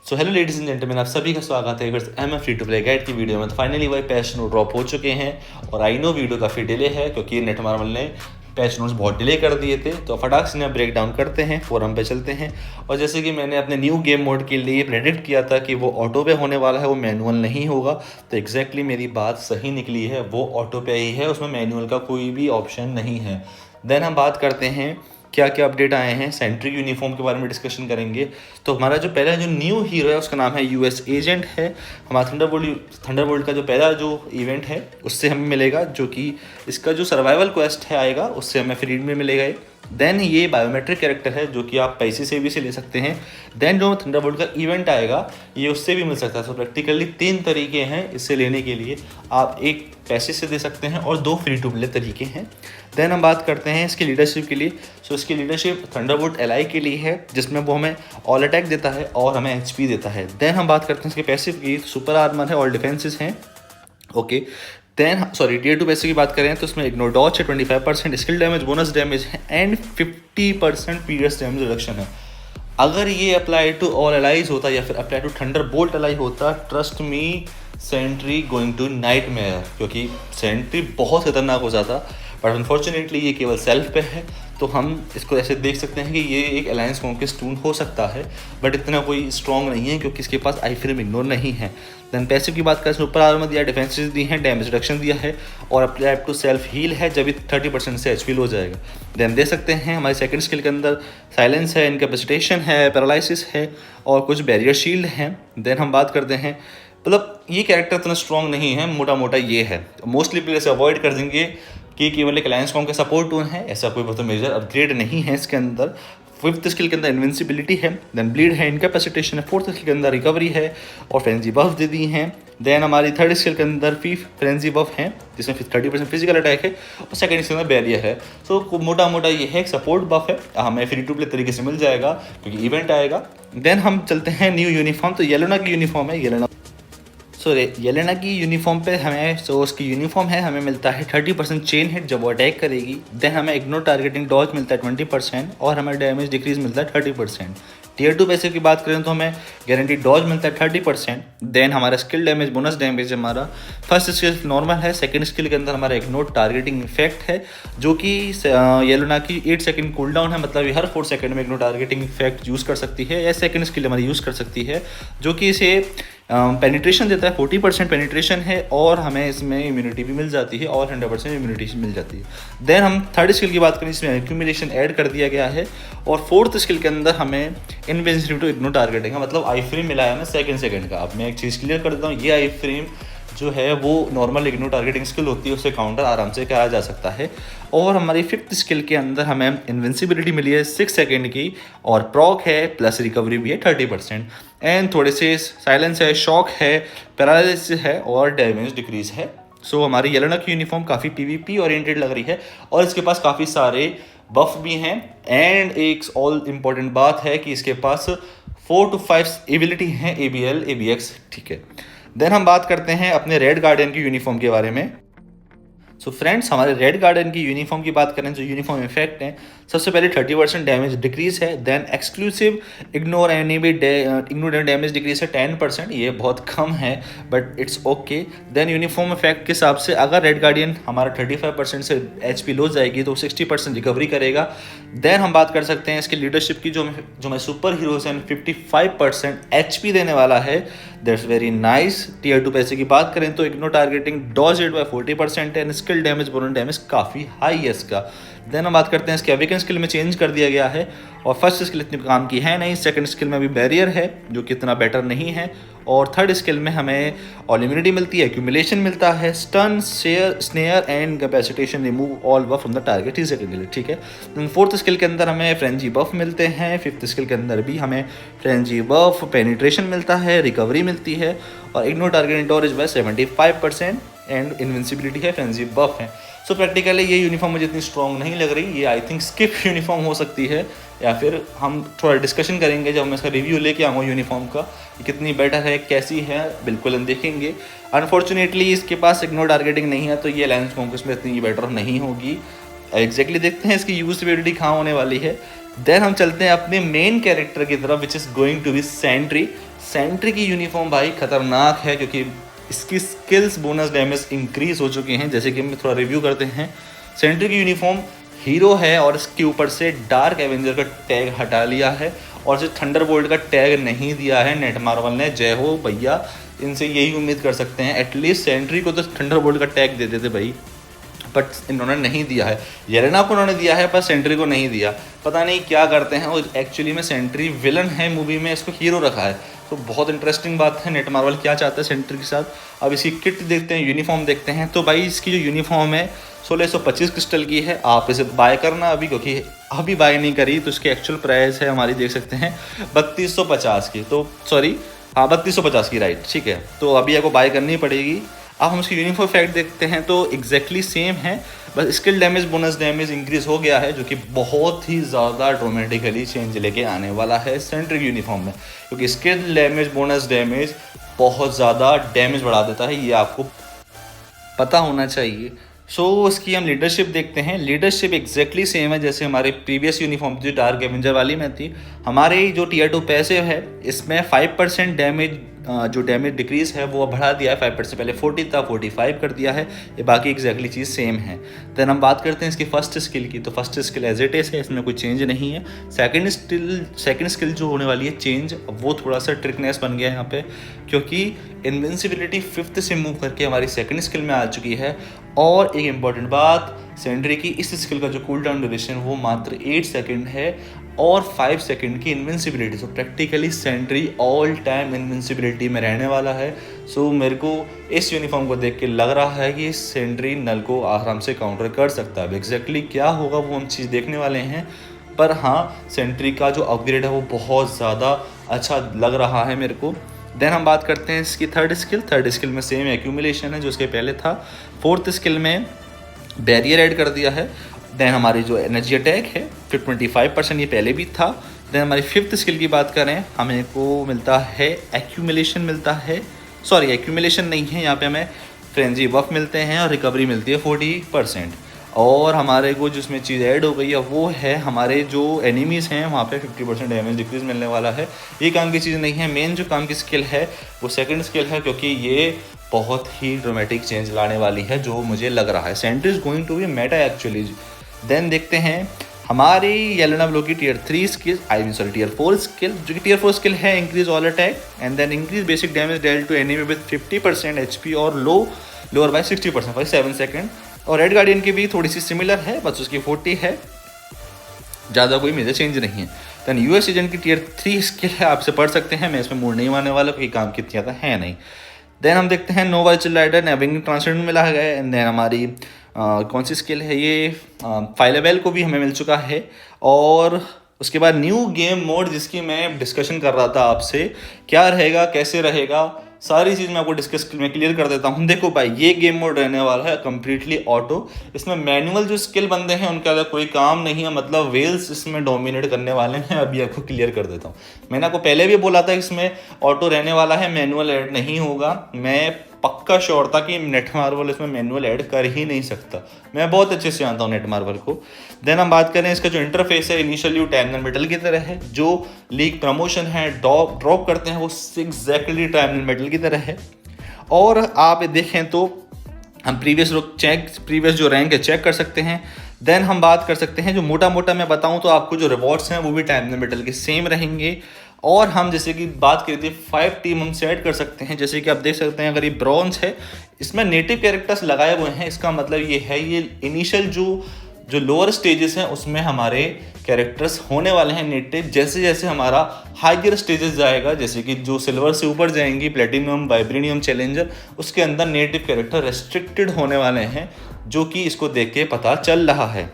So hello ladies and gentleman, आप सभी का स्वागत है M free to play guide की वीडियो में। तो फाइनली वही पैच नोट ड्रॉप हो चुके हैं और आई नो वीडियो काफ़ी डिले है क्योंकि नेट मार्वल ने पैच नोट्स बहुत डिले कर दिए थे। तो फटाक से ब्रेक डाउन करते हैं, फोरम पे चलते हैं। और जैसे कि मैंने अपने न्यू गेम मोड के लिए प्रेडिक्ट किया था कि वो ऑटो पे होने वाला है, वो मैनुअल नहीं होगा, तो एग्जैक्टली मेरी बात सही निकली है। वो ऑटो पे ही है, उसमें मैनुअल का कोई भी ऑप्शन नहीं है। देन हम बात करते हैं क्या क्या अपडेट आए हैं। सेंट्रिक यूनिफॉर्म के बारे में डिस्कशन करेंगे। तो हमारा जो पहला जो न्यू हीरो है उसका नाम है यूएस एजेंट है। हमारा थंडरबोल्ट का जो पहला जो इवेंट है उससे हमें मिलेगा, जो कि इसका जो सर्वाइवल क्वेस्ट है आएगा उससे हमें फ्री में मिलेगा। देन ये बायोमेट्रिक कैरेक्टर है जो कि आप पैसे से भी ले सकते हैं। देन जो थंडरबोल्ट का इवेंट आएगा ये उससे भी मिल सकता है। सो प्रैक्टिकली 3 तरीके हैं इससे लेने के लिए। आप एक पैसे से दे सकते हैं और 2 फ्री टू प्ले तरीके हैं। देन हम बात करते हैं इसकी लीडरशिप के लिए। सो इसकी लीडरशिप थंडरबोल्ट एलआई के लिए है जिसमें वो हमें ऑल अटैक देता है और हमें एचपी देता है। देन हम बात करते हैं इसके पैसिव की। सुपर आर्मर है, ऑल डिफेंसेस हैं। ओके, देन सॉरी टियर 2 पैसे की बात करें तो उसमें इग्नोर डॉच है, 25% स्किल डैमेज, बोनस डैमेज है एंड 50% पीरियड्स डैमेज रिडक्शन है। अगर ये अप्लाई टू ऑल एलाइज होता या फिर अप्लाई टू थंडरबोल्ट एलाई होता, trust me sentry going to nightmare, क्योंकि सेंट्री बहुत खतरनाक हो जाता। बट अनफॉर्चुनेटली ये केवल सेल्फ पे है, तो हम इसको ऐसे देख सकते हैं कि ये एक अलायंस कॉन्क्वेस्ट टून हो सकता है, बट इतना कोई स्ट्रॉन्ग नहीं है क्योंकि इसके पास आई फ्रेम इग्नोर नहीं है। देन पैसिव की बात करें, सुपर आर्मर दिया, डिफेंसेस दी हैं, डैमेज रिडक्शन दिया है और अप्लाई टू सेल्फ हील है जब 30% से एचपी हो जाएगा। देन दे सकते हैं हमारे सेकंड स्किल के अंदर साइलेंस है, इनकैपेसिटेशन है, पैरालिसिस है और कुछ बैरियर शील्ड हैं। देन हम बात करते हैं, मतलब ये कैरेक्टर इतना स्ट्रॉन्ग नहीं है, मोटा मोटा ये है। मोस्टली प्लेयर से अवॉइड कर देंगे कि केवल एक अलायंस कॉम का सपोर्ट टून है, ऐसा कोई बहुत मेजर अपग्रेड नहीं है इसके अंदर। 5th स्किल के अंदर इन्विंसिबिलिटी है, देन ब्लीड है, इनकैपेसिटेशन है। 4th स्किल के अंदर रिकवरी है और फ्रेंजी बफ दे दी हैं। देन हमारी 3rd स्किल के अंदर फ्रेंजी बफ है जिसमें 30% फिजिकल अटैक है और सेकंड स्किल में बैरियर है। सो मोटा मोटा ये है, एक सपोर्ट बफ है, हमें फ्री टू प्ले तरीके से मिल जाएगा क्योंकि इवेंट आएगा। देन हम चलते हैं न्यू यूनिफॉर्म। तो येलेना की यूनिफॉर्म है, येलेना की यूनिफॉर्म पे हमें उसकी यूनिफॉर्म है, हमें मिलता है 30% चेन हिट जब वो अटैक करेगी। देन हमें इग्नोर टारगेटिंग डॉज मिलता है 20% और हमें डैमेज डिक्रीज मिलता है 30%। टियर 2 पैसे की बात करें तो हमें गारंटी डॉज मिलता है 30%। देन हमारा स्किल डैमेज, बोनस डैमेज हमारा फर्स्ट स्किल नॉर्मल है, सेकंड स्किल के अंदर हमारा इग्नोर टारगेटिंग इफेक्ट है जो कि येलेना की 8 सेकंड कूल डाउन है, मतलब ये हर 4 सेकंड में इग्नोर टारगेटिंग इफेक्ट यूज़ कर सकती है या सेकंड स्किल हमारी यूज़ कर सकती है, जो कि इसे पेनिट्रेशन देता है। 40% पेनिट्रेशन है और हमें इसमें इम्यूनिटी भी मिल जाती है और 100% इम्यूनिटी मिल जाती है। देन हम 3rd स्किल की बात करें, इसमें एक्यूमुलेशन ऐड कर दिया गया है और 4th स्किल के अंदर हमें इनविंसिबिलिटी टू इग्नोर टारगेटिंग का मतलब आई फ्रेम मिला है हमें सेकंड का। अब मैं एक चीज़ क्लियर कर देता हूँ, ये आई फ्रेम जो है वो नॉर्मल इग्नोर टारगेटिंग स्किल होती है, उससे काउंटर आराम से करा जा सकता है। और हमारी 5th स्किल के अंदर हमें इन्विंसिबिलिटी मिली है 6 सेकंड की और प्रॉक है प्लस रिकवरी भी है 30% एंड थोड़े से साइलेंस है, शॉक है, पैरालिसिस है और डैमेज डिक्रीज है। सो हमारी येलेना की यूनिफॉर्म काफ़ी पीवीपी ओरिएंटेड लग रही है और इसके पास काफ़ी सारे बफ भी हैं। एंड एक ऑल इम्पॉर्टेंट बात है कि इसके पास 4 to 5 एबिलिटी हैं, ABL ABX, ठीक है। देन हम बात करते हैं अपने रेड गार्डियन की यूनिफॉर्म के बारे में। सो फ्रेंड्स, हमारे रेड गार्डन की यूनिफॉर्म की बात करें जो यूनिफॉर्म इफेक्ट है, सबसे पहले 30% डैमेज डिक्रीज है। Then exclusive ignore damage decrease है 10%, ये बहुत कम है but it's okay. Then uniform effect के हिसाब से अगर रेड गार्डियन हमारा 35% से एचपी लो जाएगी तो 60% रिकवरी करेगा। देन हम बात कर सकते हैं इसकी लीडरशिप की, जो मैं सुपर हीरोज हैं 55% एचपी देने वाला है, दैट्स वेरी नाइस। टियर 2 पैसे की बात करें तो ignore targeting dodge rate by 40% है, स्किल डैमेज, बोनस डैमेज काफ़ी हाई है इसका। देन हम बात करते हैं इसके अवेकन स्किल में चेंज कर दिया गया है और फर्स्ट स्किल इतनी काम की है नहीं, सेकंड स्किल में भी बैरियर है जो कि इतना बेटर नहीं है और 3rd स्किल में हमें ऑल इम्यूनिटी मिलती है, एक्यूमुलेशन मिलता है, stun, snare and capacitation, remove all buff from the target is second, ठीक है। देन 4th स्किल के अंदर हमें फ्रेंजी बफ मिलते हैं, 5th स्किल के अंदर भी हमें फ्रेंजी बफ, पेनिट्रेशन मिलता है, रिकवरी मिलती है और ignore target dodge by 75% and invincibility है, फ्रेंजी बफ है। सो प्रैक्टिकली ये यूनिफॉर्म मुझे इतनी स्ट्रॉन्ग नहीं लग रही, ये आई थिंक स्किप यूनिफॉर्म हो सकती है या फिर हम थोड़ा डिस्कशन करेंगे जब मैं इसका रिव्यू लेके आऊँगा यूनिफॉर्म का, कितनी बेटर है, कैसी है, बिल्कुल हम देखेंगे। अनफॉर्चुनेटली इसके पास इग्नोर टारगेटिंग नहीं है तो ये अलायंस कॉन्क्वेस्ट में इतनी बेटर नहीं होगी। एग्जैक्टली देखते हैं इसकी यूजबिलिटी कहाँ होने वाली है। देन हम चलते हैं अपने मेन कैरेक्टर की तरफ which is going to be Sentry. Sentry की यूनिफॉर्म भाई खतरनाक है, क्योंकि इसकी स्किल्स बोनस डैमेज इंक्रीज हो चुके हैं। जैसे कि हम थोड़ा रिव्यू करते हैं, सेंट्री की यूनिफॉर्म हीरो है और इसके ऊपर से डार्क एवेंजर का टैग हटा लिया है और जो थंडरबोल्ट का टैग नहीं दिया है नेट मार्वल ने। जय हो भैया, इनसे यही उम्मीद कर सकते हैं, एटलीस्ट सेंट्री को तो थंडरबोल्ट का टैग दे देते भाई, बट इन्होंने नहीं दिया है। येलेना को उन्होंने दिया है पर सेंट्री को नहीं दिया, पता नहीं क्या करते हैं। और एक्चुअली में सेंट्री विलन है मूवी में, इसको हीरो रखा है, तो बहुत इंटरेस्टिंग बात है नेट मार्वल क्या चाहता है सेंट्री के साथ। अब इसकी किट देखते हैं, यूनिफॉर्म देखते हैं। तो भाई इसकी जो यूनिफॉर्म है 1625 क्रिस्टल की है। आप इसे बाय करना अभी, क्योंकि अभी बाय नहीं करी तो इसकी एक्चुअल प्राइस है हमारी, देख सकते हैं 3250 की, तो सॉरी हाँ 3250 की, राइट, ठीक है। तो अभी आपको बाय करनी पड़ेगी। अब हम इसकी यूनिफॉर्म फैक्ट देखते हैं तो एग्जैक्टली सेम है, बस skill damage bonus damage increase हो गया है, जो कि बहुत ही ज़्यादा ड्रामेटिकली चेंज लेके आने वाला है सेंट्रिक यूनिफॉर्म में, क्योंकि स्किल डैमेज बोनस डैमेज बहुत ज़्यादा डैमेज बढ़ा देता है, ये आपको पता होना चाहिए। इसकी हम लीडरशिप देखते हैं। लीडरशिप एग्जैक्टली सेम है जैसे हमारे प्रीवियस यूनिफॉर्म जो डार्क एवेंजर वाली में थी। हमारे जो टियर 2 पैसिव है इसमें 5% डैमेज, जो डैमेज डिक्रीज है वो बढ़ा दिया है 5%, पहले 40 था 45 कर दिया है, ये बाकी एग्जैक्टली चीज़ सेम है। देन हम बात करते हैं इसकी फर्स्ट स्किल की, तो first skill as it is है, इसमें कोई चेंज नहीं है। सेकंड स्किल जो होने वाली है चेंज, वो थोड़ा सा ट्रिकनेस बन गया है यहाँ पे, क्योंकि इनविंसिबिलिटी 5th से मूव करके हमारी सेकंड स्किल में आ चुकी है। और एक इम्पॉर्टेंट बात, सेंट्री की इस स्किल का जो कूल डाउन ड्यूरेशन वो मात्र 8 सेकंड है और 5 सेकंड की invincibility. So practically Sentry all time invincibility में रहने वाला है। सो मेरे को इस यूनिफॉर्म को देख के लग रहा है कि सेंट्री नल को आराम से काउंटर कर सकता है। अब एग्जैक्टली क्या होगा वो हम चीज़ देखने वाले हैं, पर हाँ सेंट्री का जो अपग्रेड है वो बहुत ज़्यादा अच्छा लग रहा है मेरे को। देन हम बात करते हैं इसकी थर्ड स्किल में सेम एक्यूमुलेशन है जो उसके पहले था। फोर्थ स्किल में बैरियर ऐड कर दिया है। देन हमारी जो एनर्जी अटैक है 25%, ये पहले भी था। देन हमारी फिफ्थ स्किल की बात करें, हमें को मिलता है एक्यूमुलेशन मिलता है, सॉरी एक्यूमुलेशन नहीं है, यहाँ पे हमें फ्रेंजी बफ मिलते हैं और रिकवरी मिलती है 40%। और हमारे को जिसमें चीज़ ऐड हो गई है वो है हमारे जो एनिमीज़ हैं वहाँ पे 50% डैमेज डिक्रीज मिलने वाला है। ये काम की चीज़ नहीं है, मेन जो काम की स्किल है वो सेकंड स्किल है, क्योंकि ये बहुत ही ड्रामेटिक चेंज लाने वाली है जो मुझे लग रहा है। Sentry is going to be meta actually. Then देखते हैं हमारी येलेना ब्लो की टियर 3 स्किल, टियर 4 स्किल, जो कि टियर 4 स्किल है increase all attack and then increase basic damage dealt to enemy with 50% HP और लोअर बाय 60% फॉर 7 सेकंड। और रेड गार्डियन की भी थोड़ी सी सिमिलर है, बस उसकी 40 है, ज़्यादा कोई मेजर चेंज नहीं है। देन यूएस एजेंट की टियर 3 स्किल है, आपसे पढ़ सकते हैं, मैं इसमें मूड नहीं मानने वाला क्योंकि काम की ज़्यादा है नहीं। देन हम देखते हैं नोवा चिल्लाइडर नेविंग ट्रांसलेंट मिला है। एंड देन हमारी कौन सी स्किल है ये, फाइलेबेल को भी हमें मिल चुका है। और उसके बाद न्यू गेम मोड जिसकी मैं डिस्कशन कर रहा था आपसे, क्या रहेगा कैसे रहेगा, सारी चीज़ मैं आपको डिस्कस में क्लियर कर देता हूँ। देखो भाई, ये गेम मोड रहने वाला है कम्प्लीटली ऑटो। इसमें मैनुअल जो स्किल बंदे हैं उनका अगर कोई काम नहीं है, मतलब वेल्स इसमें डोमिनेट करने वाले हैं। अभी आपको क्लियर कर देता हूँ, मैंने आपको पहले भी बोला था इसमें ऑटो रहने वाला है, मैनुअल ऐड नहीं होगा। मैं पक्का श्योर था कि नेट मार्वल इसमें मैनुअल ऐड कर ही नहीं सकता, मैं बहुत अच्छे से जानता हूँ नेट मार्वल को। देन हम बात करें इसका जो इंटरफेस है, इनिशियली टाइमलाइन मेटल की तरह है, जो लीग प्रमोशन है ड्रॉप करते हैं वो एग्जैक्टली टाइमलाइन मेटल की तरह है। और आप देखें तो हम प्रीवियस जो रैंक है चेक कर सकते हैं। देन हम बात कर सकते हैं, जो मोटा मोटा मैं बताऊं तो आपको जो रिवॉर्ड्स हैं वो भी टाइमलाइन मेटल के सेम रहेंगे। और हम जैसे कि बात करी थी 5 टीम हम सेट कर सकते हैं, जैसे कि आप देख सकते हैं अगर ये ब्रॉन्ज है, इसमें नेटिव कैरेक्टर्स लगाए हुए हैं। इसका मतलब ये है ये इनिशियल जो लोअर स्टेजेस हैं उसमें हमारे कैरेक्टर्स होने वाले हैं नेटिव। जैसे जैसे हमारा हाइयर स्टेजेस जाएगा, जैसे कि जो सिल्वर से ऊपर जाएंगी, प्लेटिनम, वाइब्रेनियम, चैलेंजर, उसके अंदर नेटिव कैरेक्टर रेस्ट्रिक्टेड होने वाले हैं, जो कि इसको देख के पता चल रहा है।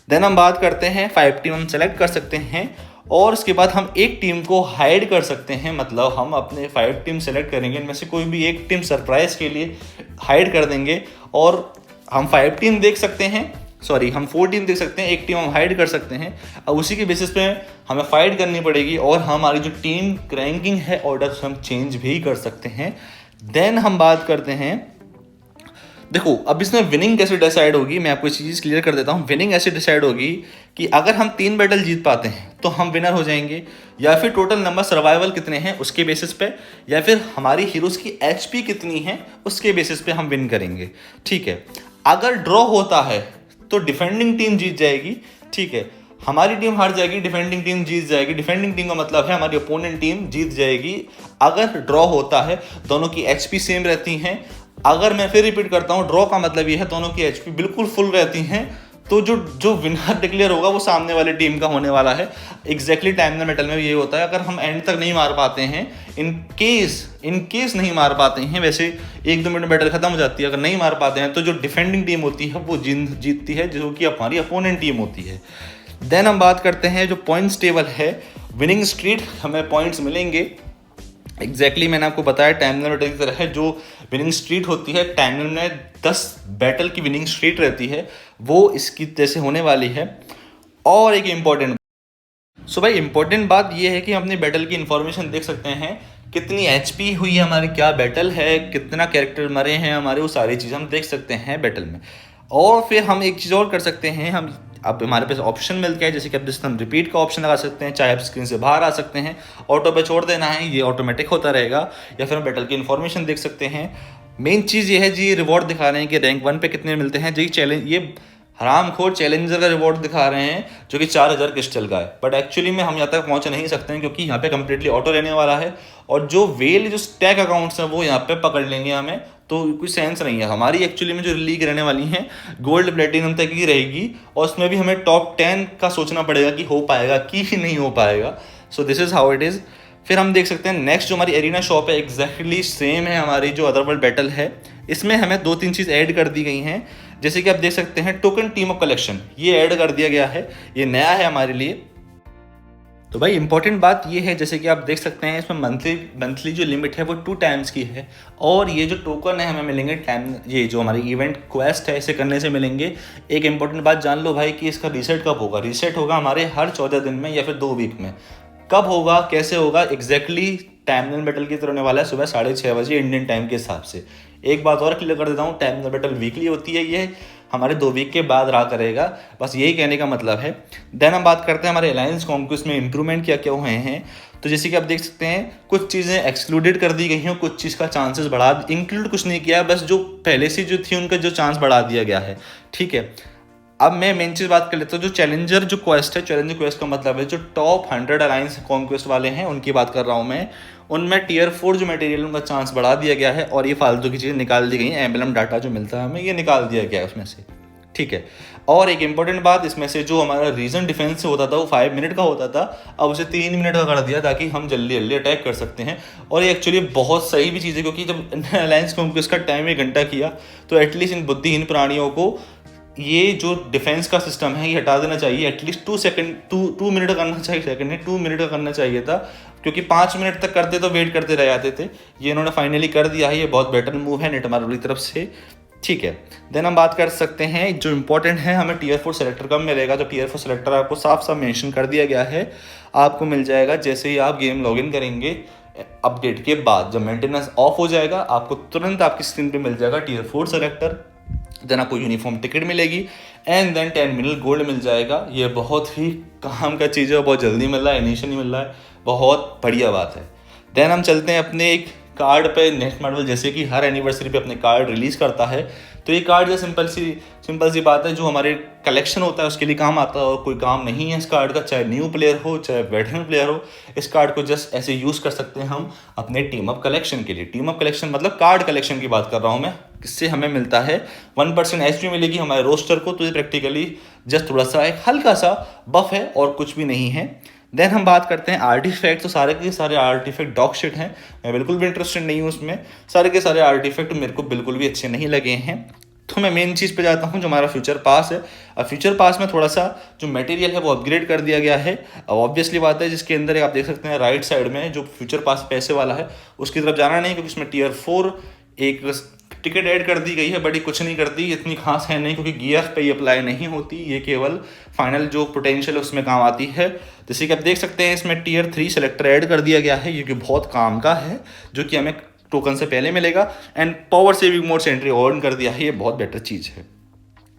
देन हम बात करते हैं 5 टीम हम सेलेक्ट कर सकते हैं और उसके बाद हम एक टीम को हाइड कर सकते हैं। मतलब हम अपने 5 टीम सेलेक्ट करेंगे, इनमें से कोई भी एक टीम सरप्राइज के लिए हाइड कर देंगे और हम 5 टीम देख सकते हैं, सॉरी हम 4 टीम देख सकते हैं, एक टीम हम हाइड कर सकते हैं। अब उसी के बेसिस पे हमें फाइट करनी पड़ेगी और हमारी जो टीम रैंकिंग है ऑर्डर हम चेंज भी कर सकते हैं। देन हम बात करते हैं देखो अब इसमें विनिंग कैसे डिसाइड होगी, मैं आपको चीज़ क्लियर कर देता हूँ। विनिंग ऐसे डिसाइड होगी कि अगर हम 3 बैटल जीत पाते हैं तो हम विनर हो जाएंगे, या फिर टोटल नंबर सर्वाइवल कितने हैं उसके बेसिस पे, या फिर हमारी हीरोज़ की एचपी कितनी है उसके बेसिस पे हम विन करेंगे। ठीक है, अगर ड्रॉ होता है तो डिफेंडिंग टीम जीत जाएगी। ठीक है, हमारी टीम हार जाएगी, डिफेंडिंग टीम जीत जाएगी। डिफेंडिंग टीम का मतलब है हमारी अपोनेंट टीम जीत जाएगी। अगर ड्रॉ होता है दोनों की एचपी सेम रहती हैं। अगर मैं फिर रिपीट करता हूँ, ड्रॉ का मतलब ये है दोनों की एचपी बिल्कुल फुल रहती हैं, तो जो विनर डिक्लेयर होगा वो सामने वाली टीम का होने वाला है। एग्जैक्टली टाइम द मेटल में ये होता है। अगर हम एंड तक नहीं मार पाते हैं, इन केस नहीं मार पाते हैं, वैसे 1-2 मिनट में बैटल खत्म हो जाती है, अगर नहीं मार पाते हैं तो जो डिफेंडिंग टीम होती है वो जीतती है, जो कि हमारी अपोनेंट टीम होती है। देन हम बात करते हैं जो पॉइंट्स टेबल है, विनिंग स्ट्रीट, हमें पॉइंट्स मिलेंगे। एग्जैक्टली मैंने आपको बताया टाइम बैटल की तरह है। जो विनिंग स्ट्रीट होती है, टाइम में 10 बैटल की विनिंग स्ट्रीट रहती है, वो इसकी जैसे होने वाली है। और एक इम्पॉर्टेंट भाई इम्पोर्टेंट बात यह है कि हम अपनी बैटल की इन्फॉर्मेशन देख सकते हैं, कितनी एचपी हुई है हमारी, क्या बैटल है, कितना कैरेक्टर मरे हैं हमारे, वो सारी चीज़ हम देख सकते हैं बैटल में। और फिर हम एक चीज़ और कर सकते हैं, हम अब हमारे पास ऑप्शन मिल गया है, जैसे कि अब हम रिपीट का ऑप्शन लगा सकते हैं, चाहे आप स्क्रीन से बाहर आ सकते हैं, ऑटो पे छोड़ देना है, ये ऑटोमेटिक होता रहेगा, या फिर हम बैटल की इन्फॉर्मेशन देख सकते हैं। मेन चीज़ ये है जी, रिवॉर्ड दिखा रहे हैं कि रैंक 1 पे कितने मिलते हैं जी। चैलेंज, ये हरामखोर चैलेंजर का रिवॉर्ड दिखा रहे हैं जो कि 4000 क्रिस्टल का है, बट एक्चुअली में हम यहाँ तक पहुँच नहीं सकते हैं क्योंकि यहाँ पे कम्प्लीटली ऑटो रहने वाला है, और जो वेल जो स्टैक अकाउंट्स हैं वो यहाँ पे पकड़ लेंगे हमें, तो कोई सेंस नहीं है हमारी। एक्चुअली में जो लीग रहने वाली हैं गोल्ड प्लेटिनम तक की रहेगी, और उसमें भी हमें टॉप 10 का सोचना पड़ेगा कि हो पाएगा कि नहीं हो पाएगा। So this is how it is. फिर हम देख सकते हैं नेक्स्ट जो हमारी एरिना शॉप है, एग्जैक्टली सेम है हमारी जो अदर वर्ल्ड बैटल है। इसमें हमें 2-3 चीज़ ऐड कर दी गई हैं, जैसे कि आप देख सकते हैं टोकन टीम ऑफ कलेक्शन, ये ऐड कर दिया गया है, ये नया है हमारे लिए। तो भाई इंपॉर्टेंट बात ये है, जैसे कि आप देख सकते हैं इसमें मंथली जो लिमिट है वो 2 टाइम्स की है, और ये जो टोकन है हमें मिलेंगे टाइम, ये जो हमारी इवेंट क्वेस्ट है इसे करने से मिलेंगे। एक इंपॉर्टेंट बात जान लो भाई कि इसका रीसेट कब होगा। रीसेट होगा हमारे हर 14 दिन में या फिर 2 वीक में। कब होगा, कैसे होगा, एग्जैक्टली टाइम बैटल की तरह होने वाला है, सुबह 6:30 बजे इंडियन टाइम के हिसाब से। एक बात और क्लियर कर देता हूँ, टाइम बैटल वीकली होती है, ये हमारे 2 वीक के बाद रहा करेगा, बस यही कहने का मतलब है। देन हम बात करते हैं हमारे अलायंस कॉन्क्वेस्ट में इंप्रूवमेंट क्या क्या हुए हैं। तो जैसे कि आप देख सकते हैं कुछ चीज़ें एक्सक्लूडेड कर दी गई हैं, कुछ चीज़ का चांसेस बढ़ा, इंक्लूड कुछ नहीं किया, बस जो पहले से जो थी उनका जो चांस बढ़ा दिया गया है। ठीक है, अब मैं मेन चीज़ बात कर लेता हूँ, जो चैलेंजर जो क्वेस्ट है, चैलेंजर क्वेस्ट का मतलब है जो टॉप 100 अलायंस कॉन्क्वेस्ट वाले हैं उनकी बात कर रहा हूँ मैं। उनमें टियर 4 जो मटेरियल उनका चांस बढ़ा दिया गया है, और ये फालतू की चीज़ें निकाल दी गई हैं, एम्बलम डाटा जो मिलता है हमें ये निकाल दिया गया है उसमें से। ठीक है, और एक इंपॉर्टेंट बात, इसमें से जो हमारा रीजन डिफेंस से होता था वो 5 मिनट का होता था, अब उसे 3 मिनट का कर दिया ताकि हम जल्दी जल्दी अटैक कर सकते हैं। और ये एक्चुअली बहुत सही भी चीज़ है, क्योंकि जब अलायंस कॉन्क्वेस्ट का टाइम 1 घंटा किया तो एटलीस्ट इन बुद्धिहीन प्राणियों को ये जो डिफेंस का सिस्टम है ये हटा देना चाहिए। एटलीस्ट 2 मिनट का करना चाहिए, सेकंड नहीं 2 मिनट का करना चाहिए था, क्योंकि 5 मिनट तक करते तो वेट करते रह जाते थे। ये इन्होंने फाइनली कर दिया है, ये बहुत बेटर मूव है नेटमार्वल की तरफ से। ठीक है, देन हम बात कर सकते हैं जो इंपॉर्टेंट है, हमें टियर 4 सेलेक्टर कब मिलेगा। जो टियर 4 सेलेक्टर आपको साफ साफ मेंशन कर दिया गया है, आपको मिल जाएगा जैसे ही आप गेम लॉगिन करेंगे अपडेट के बाद। जब मेंटेनेंस ऑफ हो जाएगा आपको तुरंत आपकी स्क्रीन पे मिल जाएगा टियर 4 सेलेक्टर, देन आपको यूनिफॉर्म टिकट मिलेगी, एंड देन 10 मिलियन गोल्ड मिल जाएगा। ये बहुत ही काम का चीज़ है, बहुत जल्दी मिल रहा है, इनिशियली मिल रहा है, बहुत बढ़िया बात है। देन हम चलते हैं अपने एक कार्ड पे। नेटमार्वल जैसे कि हर एनिवर्सरी पे अपने कार्ड रिलीज़ करता है, तो ये कार्ड जो सिंपल सी बात है, जो हमारे कलेक्शन होता है उसके लिए काम आता है, और कोई काम नहीं है इस कार्ड का, चाहे न्यू प्लेयर हो चाहे वेटरन प्लेयर हो, इस कार्ड को जस्ट ऐसे यूज़ कर सकते हैं हम अपने टीम अप कलेक्शन के लिए। टीम अप कलेक्शन मतलब कार्ड कलेक्शन की बात कर रहा हूँ मैं। इससे हमें मिलता है 1% एचपी मिलेगी हमारे रोस्टर को, तो ये प्रैक्टिकली जस्ट थोड़ा सा एक हल्का सा बफ है और कुछ भी नहीं है। देन हम बात करते हैं आर्टिफैक्ट। तो सारे के सारे आर्टिफैक्ट डॉग शिट हैं, मैं बिल्कुल भी इंटरेस्टेड नहीं हूँ उसमें। सारे के सारे आर्टिफैक्ट मेरे को बिल्कुल भी अच्छे नहीं लगे हैं। तो मैं मेन चीज़ पे जाता हूँ जो हमारा फ्यूचर पास है। अब फ्यूचर पास में थोड़ा सा जो मटेरियल है वो अपग्रेड कर दिया गया है। अब ऑब्वियसली बात है, जिसके अंदर आप देख सकते हैं राइट साइड में जो फ्यूचर पास पैसे वाला है उसकी तरफ जाना नहीं, क्योंकि इसमें टियर 4 एक टिकट ऐड कर दी गई है, बड़ी कुछ नहीं करती, इतनी खास है नहीं, क्योंकि गियर पे ये अप्लाई नहीं होती, ये केवल फाइनल जो पोटेंशियल है उसमें काम आती है। जैसे कि आप देख सकते हैं इसमें टियर 3 सेलेक्टर ऐड कर दिया गया है, ये कि बहुत काम का है, जो कि हमें टोकन से पहले मिलेगा। एंड पावर सेविंग मोड से एंट्री ऑन कर दिया है, ये बहुत बेटर चीज़ है।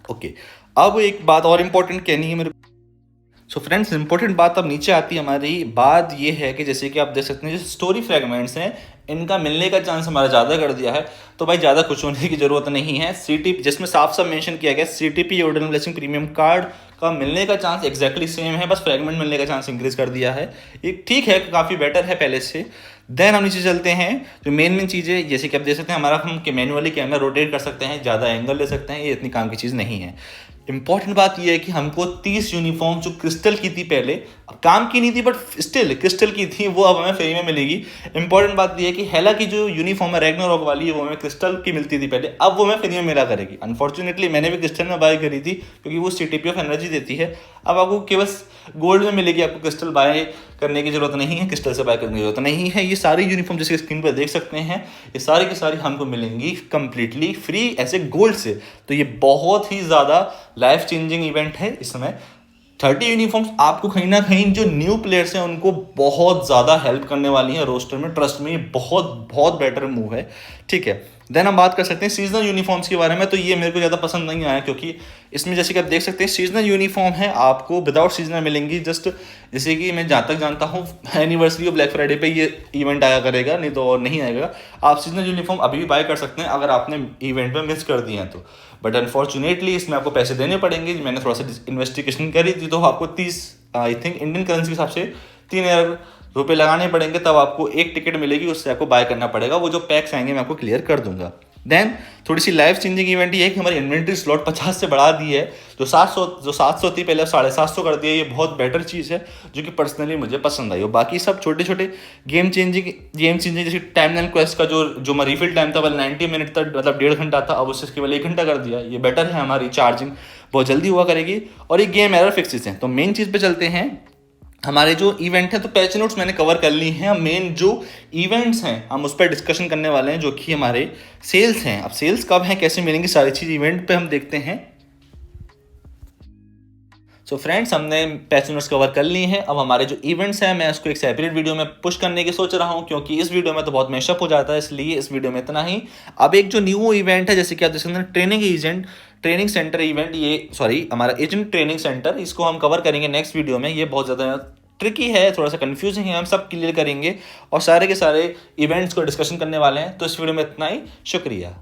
ओके, अब एक बात और इम्पोर्टेंट कहनी है मेरे सो फ्रेंड्स, इंपॉर्टेंट बात अब नीचे आती है। हमारी बात ये है कि जैसे कि आप देख सकते हैं जो स्टोरी फ्रेगमेंट्स हैं इनका मिलने का चांस हमारा ज़्यादा कर दिया है। तो भाई ज़्यादा खुश होने की ज़रूरत नहीं है। CTP जिसमें साफ साफ मेंशन किया गया CTP original blessing premium card का मिलने का चांस एक्जैक्टली सेम है, बस फ्रेगमेंट मिलने का चांस इंक्रीज कर दिया है। ये ठीक है, काफ़ी बेटर है पहले से। देन हम नीचे चलते हैं, जो मेन चीज़ें जैसे कि आप देख सकते हैं हमारा हम मैनुअली कैमरा रोटेट कर सकते हैं, ज़्यादा एंगल ले सकते हैं, ये इतनी काम की चीज़ नहीं है। इंपॉर्टेंट बात यह है कि हमको 30 यूनिफॉर्म जो क्रिस्टल की थी पहले, अब काम की नहीं थी बट स्टिल क्रिस्टल की थी, वो अब हमें फ्री में मिलेगी। इंपॉर्टेंट बात यह है कि हेला की जो यूनिफॉर्म है रैग्नारोक वाली, वो हमें क्रिस्टल की मिलती थी पहले, अब वो हमें फ्री में मिला करेगी। अनफॉर्चुनेटली मैंने भी क्रिस्टल में बाय करी थी क्योंकि वो CTP ऑफ एनर्जी देती है। अब आपको केवल गोल्ड में मिलेगी, आपको क्रिस्टल बाय करने की जरूरत नहीं है, क्रिस्टल से बाय करने की जरूरत नहीं है। ये सारी यूनिफॉर्म जैसे स्क्रीन पर देख सकते हैं, ये सारी की सारी हमको मिलेंगी कंप्लीटली फ्री ऐसे गोल्ड से। तो ये बहुत ही ज़्यादा लाइफ चेंजिंग इवेंट है। इस समय 30 यूनिफॉर्म्स आपको कहीं ना कहीं जो न्यू प्लेयर्स हैं उनको बहुत ज़्यादा हेल्प करने वाली हैं रोस्टर में। ट्रस्ट में ये बहुत बहुत बेटर मूव है, ठीक है। देन हम बात कर सकते हैं सीजनल यूनिफॉर्म्स के बारे में। तो ये मेरे को ज़्यादा पसंद नहीं आया क्योंकि इसमें जैसे कि आप देख सकते हैं सीजनल यूनिफॉर्म है, आपको विदाउट सीजनल मिलेंगी। जस्ट जैसे कि मैं जहाँ तक जानता हूँ एनिवर्सरी और ब्लैक फ्राइडे पे ये इवेंट आया करेगा, नहीं तो और नहीं आएगा। आप सीजनल यूनिफॉर्म अभी भी बाय कर सकते हैं अगर आपने इवेंट में मिस कर दिए हैं तो। बट अनफॉर्चुनेटली इसमें आपको पैसे देने पड़ेंगे। मैंने थोड़ा सा इन्वेस्टिगेशन करी थी तो आपको 30 आई थिंक इंडियन करेंसी के हिसाब से 3000 रुपये लगाने पड़ेंगे, तब आपको एक टिकट मिलेगी, उससे आपको बाय करना पड़ेगा। वो जो पैक्स आएंगे मैं आपको क्लियर कर दूंगा। देन थोड़ी सी लाइफ चेंजिंग इवेंट ये है कि हमारी इन्वेंट्री स्लॉट 50 से बढ़ा दी है। जो 700 थी पहले 750 कर दिया। ये बहुत बेटर चीज़ है जो कि पर्सनली मुझे पसंद आई। और बाकी सब छोटे छोटे गेम चेंजिंग जैसे टाइम लाइन क्वेस्ट का जो रिफिल टाइम था पहले 90 मिनट तक, मतलब 1.5 घंटा था, अब उससे केवल 1 घंटा कर दिया। ये बेटर है, हमारी चार्जिंग बहुत जल्दी हुआ करेगी। और ये गेम एरर फिक्सेस हैं। तो मेन चीज़ पे चलते हैं, हमारे जो इवेंट है तो पैच नोट्स मैंने कवर कर ली हैं। मेन जो इवेंट्स हैं हम उस पर डिस्कशन करने वाले हैं, जो कि हमारे सेल्स हैं। अब सेल्स कब हैं, कैसे मिलेंगी, सारी चीज़ इवेंट पे हम देखते हैं। सो फ्रेंड्स, हमने पैच नोट्स कवर कर ली हैं। अब हमारे जो इवेंट्स हैं मैं उसको एक सेपरेट वीडियो में पुश करने की सोच रहा हूं क्योंकि इस वीडियो में तो बहुत मैशअप हो जाता है, इसलिए इस वीडियो में इतना ही। अब एक जो न्यू इवेंट है जैसे कि आप देख सकते हैं ट्रेनिंग सेंटर इवेंट, ये हमारा एजेंट ट्रेनिंग सेंटर, इसको हम कवर करेंगे नेक्स्ट वीडियो में। ये बहुत ज़्यादा ट्रिकी है, थोड़ा सा कंफ्यूजिंग है, हम सब क्लियर करेंगे और सारे के सारे इवेंट्स को डिस्कशन करने वाले हैं। तो इस वीडियो में इतना ही, शुक्रिया।